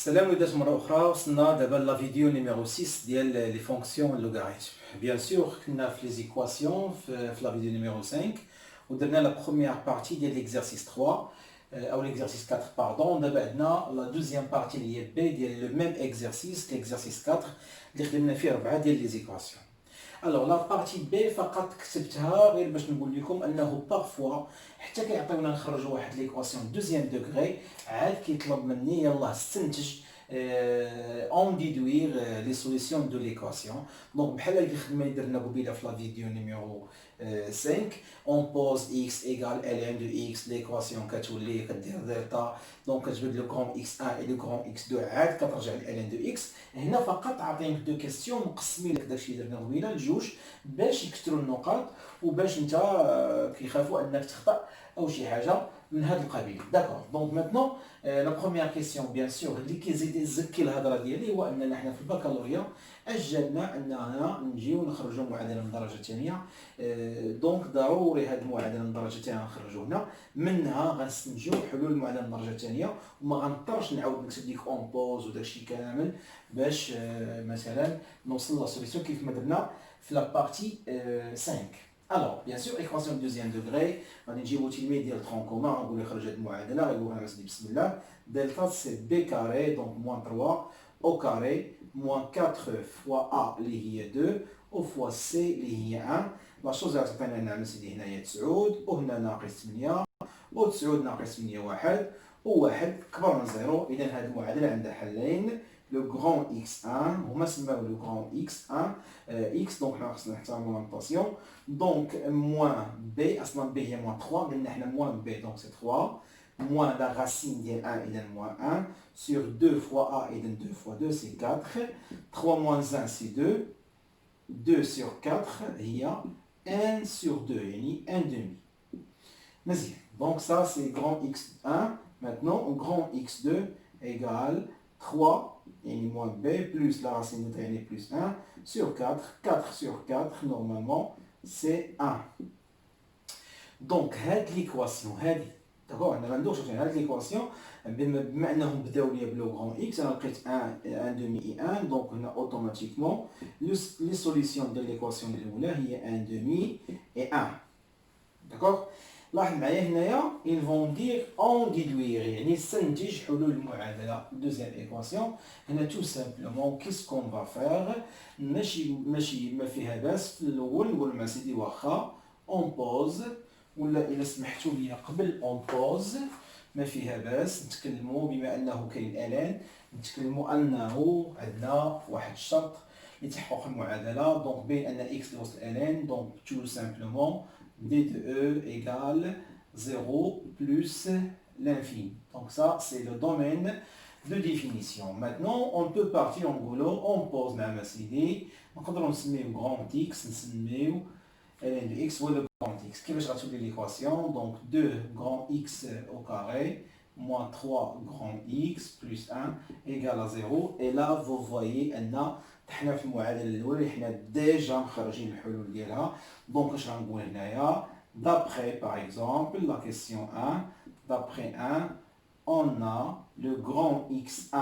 السلام وليدات مرة أخرى. وصلنا دابا لا فيديو نيميرو 6 ديال لي فونكسيون لوغاريتم. بيان سور كنا في لي زيكواسيون في لا فيديو نيميرو 5 ودرنا لا بروميير بارتي ديال ليكزارسيس 3 او ليكزارسيس 4 باردون. دابا عندنا لا دوزيام بارتي اللي هي بي ديال لو ميم اكزارسيس ليكزارسيس 4 اللي خدمنا فيه 4 ديال لي زيكواسيون. الوغ لا بارتي بي فقط كتبتها غير باش نقول لكم انه بارفوا حتى كيعطيونا نخرجوا واحد ليكواسيون دوزيام دوغري عاد كيطلب مني يلاه استنتج اون ديدوير لي سوليسيون دو ليكواسيون. دونك بحال هاد الخدمه اللي درنا قبيله في لا فيديو نيميرو 5 اون بوز اكس ايغال ال ان دو اكس ليكواسيون كتولي كدير دلتا دونك كتبدل لو غران اكس 1 اي لو غران اكس 2 عاد كترجع ل ان دو اكس. هنا فقط عاطينك دو كيستيون مقسمين لك داكشي اللي درنا قبيله لجوج باش يكثروا النقاط وباش انت كيخافوا انك تخطا او شي حاجه من هذا القبيل. داكور دونك ماتنون لا بروميير كيسيون بيان سور اللي كيزيد يزكي الهضره ديالي هو اننا حنا في البكالوريا اجلنا اننا نجيو نخرجوا معادله من الدرجه الثانيه. دونك ضروري هذه المعادله من الدرجه الثانيه نخرجوا هنا منها غنستنتجوا حلول المعادله من الدرجه الثانيه وما غنضطرش نعاود نكتب ديك اون بوز وداكشي كامل باش مثلا نوصل لا سوليسيون كيف ما درنا في لا بارتي 5. Alors, bien sûr, équation de deuxième degré, on a dit au ديال tronc commun, on voulait خرج هاد المعادلة غيقول لنا بسم الله. Delta c'est b carré, donc moins 3 au carré, moins 4 fois a اللي هي 2 au fois c اللي هي 1. لا شوز اللي عطينا لنا سيدي هنايا 9 وهنا ناقص 8 و9 ناقص 8 1 وواحد كبر من زيرو. إذا هاد المعادلة عندها حلين. Le grand x1 هما سماو le grand x1 x دونك حنا خصنا نحترمو لا نوطاسيون. دونك موان b اصلا b هي موان 3 قلنا حنا موان b دونك سي 3 موان لا راسين ديال 1 اذا موان 1 sur 2 fois a اذا 2 fois 2 c'est 4 3 moins 1 c'est 2 2 sur 4 هي 1 sur 2 يعني 1 demi. مزيان دونك ça c'est grand x1. Maintenant grand x2 égale 3 يعني moins b plus la racine de yani plus 1 sur 4. 4 sur 4 normalement c'est 1. Donc هاد ليكواسيون هادي داكوغ انا ما ندوخش هاد ليكواسيون بما انهم بداو ليا بلو غران اكس انا لقيت 1 دومي اي 1 دونك هنا اوتوماتيكمون لي سوليسيون ديال ليكواسيون الاولى هي 1 دومي اي 1. داكوغ لاحظ معايا هنايا ils vont dire en déduire يعني استنتج حلول المعادله دوزيام ايكواسيون. هنا تو سامبلومون كيس كون فا فيغ ماشي ما فيها باس. في الاول نقول مع سيدي واخا اون بوز ولا الا سمحتوا لي قبل اون بوز ما فيها باس نتكلموا بما انه كاين الان نتكلموا انه عندنا واحد الشرط لتحقق المعادله. دونك بين ان اكس وسط الان دونك تو سامبلومون d de e égale 0 plus l'infini. Donc ça, c'est le domaine de définition. Maintenant, on peut partir en boulot, on pose la masse-idée. Donc, quand on se met au grand x, on se met au ln de x ou le grand x. Qui va résoudre l'équation? Donc, 2 grand x au carré moins 3 grand x plus 1 égale à 0. Et là, vous voyez, on a حنا في المعادله الاولى حنا ديجا مخرجين الحلول ديالها. دونك اش غنقول هنايا d'après par exemple la question 1 d'après 1 on a le grand x1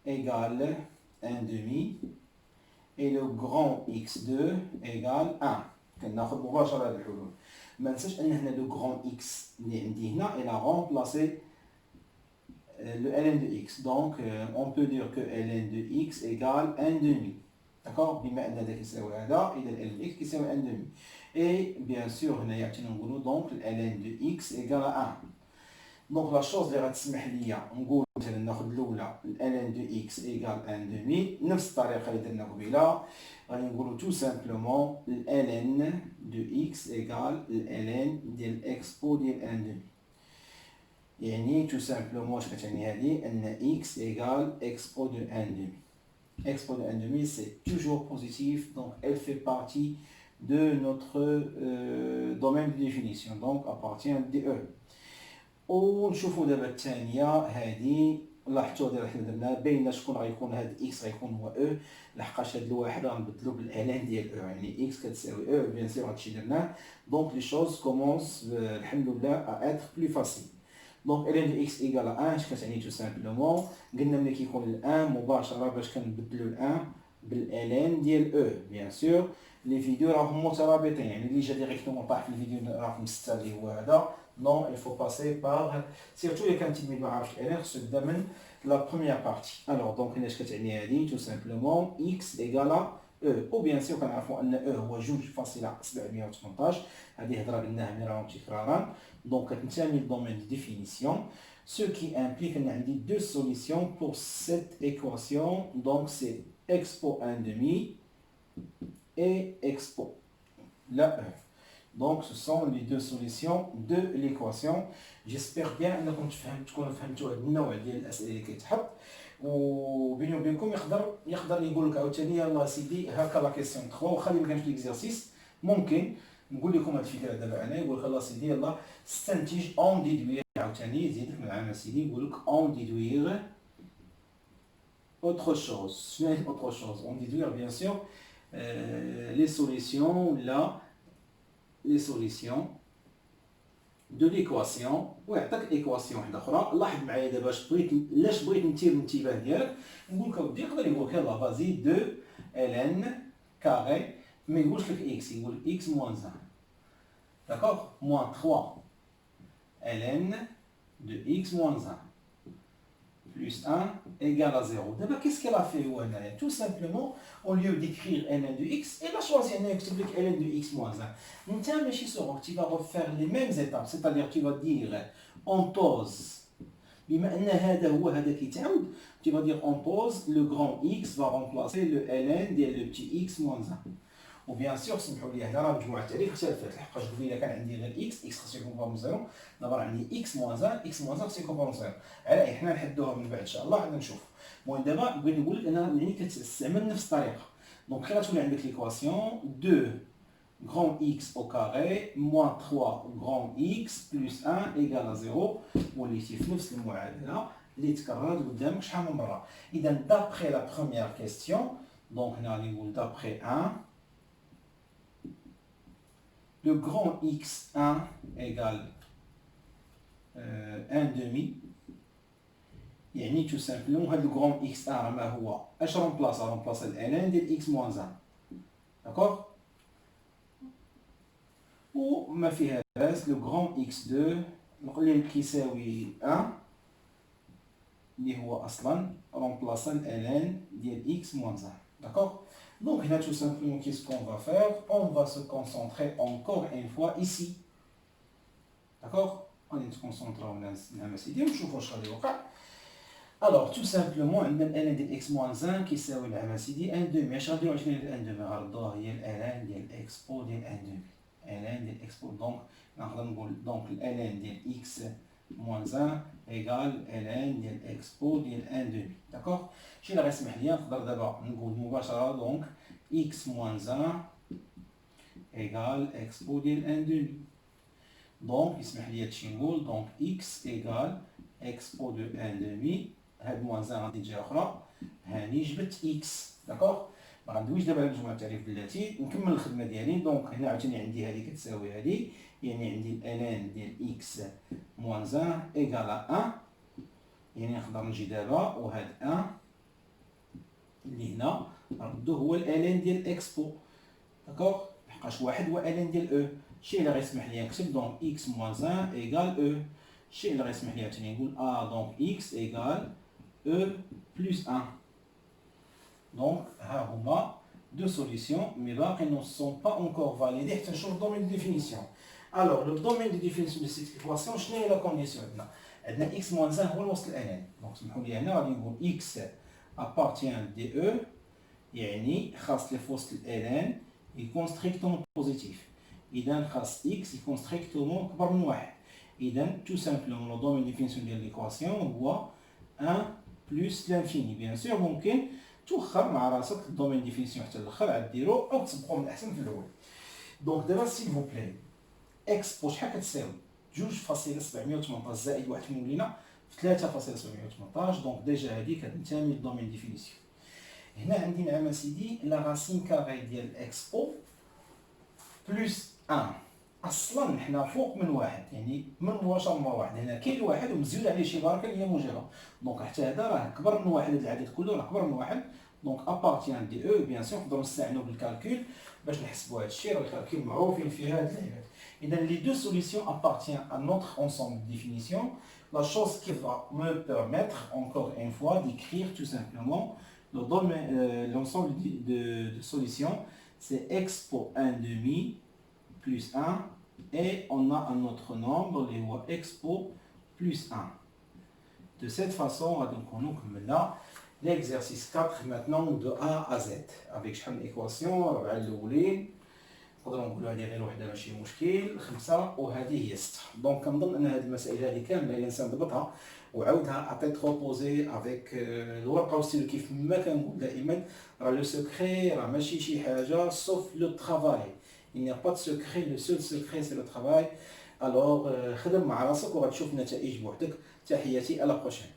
égale 1 demi et le grand x2 égale 1. كناخذ مباشره هاد الحلول. ما ننساش ان هنا لو grand x اللي عندي هنا الى remplacé le ln de x. Donc, on peut dire que ln de x égale 1 demi. D'accord? بما أن هذا كيساوي هذا إذا ln de x كيساوي 1 demi. Et bien sûr هنا يعطينا نقولوا donc ln de x égale à 1. Donc la chose اللي غتسمح ليا نقول مثلا ناخذ الأولى ln de x égale 1 demi نفس الطريقة اللي درنا قبيلة. غادي نقولوا tout simplement ln de x égale ln ديال expo ديال 1 demi. يعني tout simplement واش كتعني هذه ان x égale expo de 1 demi. Expo de 1 demi c'est toujours positif donc elle fait partie de notre domaine de définition donc appartient de E. ونشوفوا دابا الثانيه هذه لاحظتوا هذا حنا درنا بين شكون غيكون هذا x غيكون هو E لحقاش هذا الواحد غنبدلو بالالان ديال E يعني x كتساوي E بيان سور هادشي درناه. دونك لي شوز كومونس الحمد لله à être plus facile. دونك ln de x égale à 1 اش كتعني تو سامبلومون قلنا ملي كيكون ال 1 مباشره باش كنبدلو ال 1 بالالان ديال او بيان سور لي فيديو راهم مترابطين يعني اللي جا ديريكتومون طاح في الفيديو رقم 6 اللي هو هذا نو il faut passer par سيرتو الا كان تلميذ ما عارفش الالان خصو يبدا من لا بروميير بارتي الوغ دونك هنا اش كتعني هذه تو سامبلومون x égale او بيان سور كنعرفوا ان او هو 2.718 هذه هضره قلناها مرارا تكرارا دونك كتنتمي للدومين دي ديفينيسيون ce qui implique qu'on a deux solutions pour cette équation donc c'est expo 1 demi et expo la E. Donc ce sont les deux solutions de l'équation. J'espère bien انكم تكونوا فهمتوا هذا النوع ديال الاسئله اللي كيتحط وبيني وبينكم يقدر يقول لك عاوتاني يلاه سيدي هكا لا كيسيون 3 واخا اللي ما كانش ليكزارسيس ممكن نقول لكم هذه الفكره دابا انا يقول لك الله سيدي يلاه استنتج اون ديدوير عاوتاني يزيدك من عام سيدي يقول لك اون ديدوير autre chose. شنو هي autre chose on déduire bien sûr les solutions là les solutions de l'équation ويعطيك ايكواسيون واحده اخرى لاحظ معايا دابا لاش بغيت نثير الانتباه ديالك نقول لك اودي يقدر يقول لك يلاه فازي دو ln كاري ما يقولش لك اكس يقول اكس موان 1 داكوغ موان 3 ln de x moins 1 plus 1 égale à 0. D'abord, qu'est-ce qu'elle a fait tout simplement, au lieu d'écrire ln de x, elle a choisi un explique ln de x moins 1. Maintenant, tu vas refaire les mêmes étapes, c'est-à-dire tu vas dire on pose. بما ان هذا هو هذا كيتعاود tu vas dire on pose le grand x va remplacer le ln ديال le petit x moins 1. وبيان سور سمحوا لي هنا راه مجموعه التعريف اختلفت لحقاش قبيله كان عندي غير اكس خاصو يكون كومبون زيرو دابا عندي اكس موان 1 اكس موان 1 خاصو يكون كومبون زيرو على اي حنا نحدوها من بعد ان شاء الله عاد نشوف المهم دابا بغيت نقول لك انا يعني كتستعمل نفس الطريقه دونك كي غتولي عندك ليكواسيون 2 grand x au carré moins 3 grand x plus 1 égale à 0 وليتي في نفس المعادله اللي تكررت قدامك شحال من مره اذا دابخي لا بروميير كيستيون دونك هنا غادي نقول دابخي 1 le grand x1 égale 1 demi يعني tout simplement هذا le grand x1 ما هو اش remplace ln ديال x moins 1 d'accord وما فيها باس le grand x2 اللي كيساوي 1 اللي هو اصلا remplace ln ديال x moins 1 d'accord. Donc là tout simplement qu'est-ce qu'on va faire? On va se concentrer encore une fois ici. D'accord? On est concentré على مسيدي ونشوف واش غادي يوقع. Alors tout simplement عندنا ln ديال x moins 1 كيساوي العام سيدي 1 دومي اش غاديو عندنا ديال 1 دومي غنردوها هي ln ديال اكسبو ديال 1 دومي ln ديال اكسبو دونك نقدر نقول دونك ln ديال x moins 1 égale ln ديال اكسبو ديال 1 دومي داكوغ شي اللي غيسمح ليا نقدر دابا نقول مباشره دونك x moins 1 égale اكسبو ديال 1 دومي دونك يسمح ليا هادشي نقول دونك x égale اكسبو دو 1 دومي هاد موان 1 غادي تجي اخرى هاني جبت x داكوغ ما غندويش دابا على مجموعه التعريف بلاتي نكمل الخدمه ديالي دونك هنا عاوتاني عندي هذه كتساوي هذه يعني عندي ln ديال x moins 1 égale à 1 يعني نقدر نجي دابا وهاد 1 اللي هنا نردو هو ln ديال اكسبو داكوغ لحقاش واحد هو ln ديال او الشيء اللي غيسمح لي نكتب دونك x moins 1 égale او الشيء اللي غيسمح لي عاوتاني نقول دونك x égale e plus 1 donc ها هما deux solutions mais باقي ne sont pas encore validées حتى نشوف الدومين دو ديفينيسيون. Alors le domaine de définition de cette équation شنو هي لا كونديسيون عندنا x moins 1 هو الوسط الان دونك سمحوا لي هنا غادي نقول x appartient دي او يعني خاص لي في وسط الان يكون ستريكتومون بوزيتيف اذا خاص x يكون ستريكتومون كبر من واحد اذا tout simplement le domaine de définition ديال ليكواسيون هو 1 plus l'infini bien sûr ممكن توخر مع راسك الدومين ديفينيسيون حتى الاخر عاد ديرو او تسبقوا من الاحسن في الاول دونك دابا سيل فو بلاي اكسبو شحال كتساوي 2.718 زائد 1 مولينا في 3.718 دونك ديجا هادي كتنتمي للدومين ديفينيسيون. هنا عندي نعم سيدي لا راسين كاري ديال اكسبو بلس 1 اصلا حنا فوق من واحد، يعني من مباشره مع واحد، هنا كاين واحد ومزيود عليه شي بركه اللي هي موجبه، دونك حتى هذا راه كبر من واحد، هذا العدد كله راه كبر من واحد، دونك ابارتيان دي او بيان سور نقدروا نستعينوا بالكالكول باش نحسبوا هذا الشيء، راه الكالكول معروفين في هذه اللعبات. اذا لي دو سوليسيون ابارتيان ا نوتر ensemble de définition. La chose qui va me permettre encore une fois d'écrire tout simplement l'ensemble de solutions, c'est x pour 1 demi plus 1, et on a un autre nombre, les voies expo plus 1. De cette façon, donc on a là l'exercice 4 maintenant de A à Z, avec chaque équation, نقدروا نقولوا هذه غير وحده ماشي مشكل، 5 وهذه هي 6. دونك كنظن ان هذه المسائل هذه كامله الانسان ضبطها وعاودها اتيت روبوزي افيك الورقه والستيلو. كيف ما كنقول دائما راه لو سكري راه ماشي شي حاجه سوف لو ترافاي، il n'y a pas de secret, le seul secret c'est le travail. alors خدم مع راسك وغتشوف نتائج بوحدك. تحياتي، à la prochaine.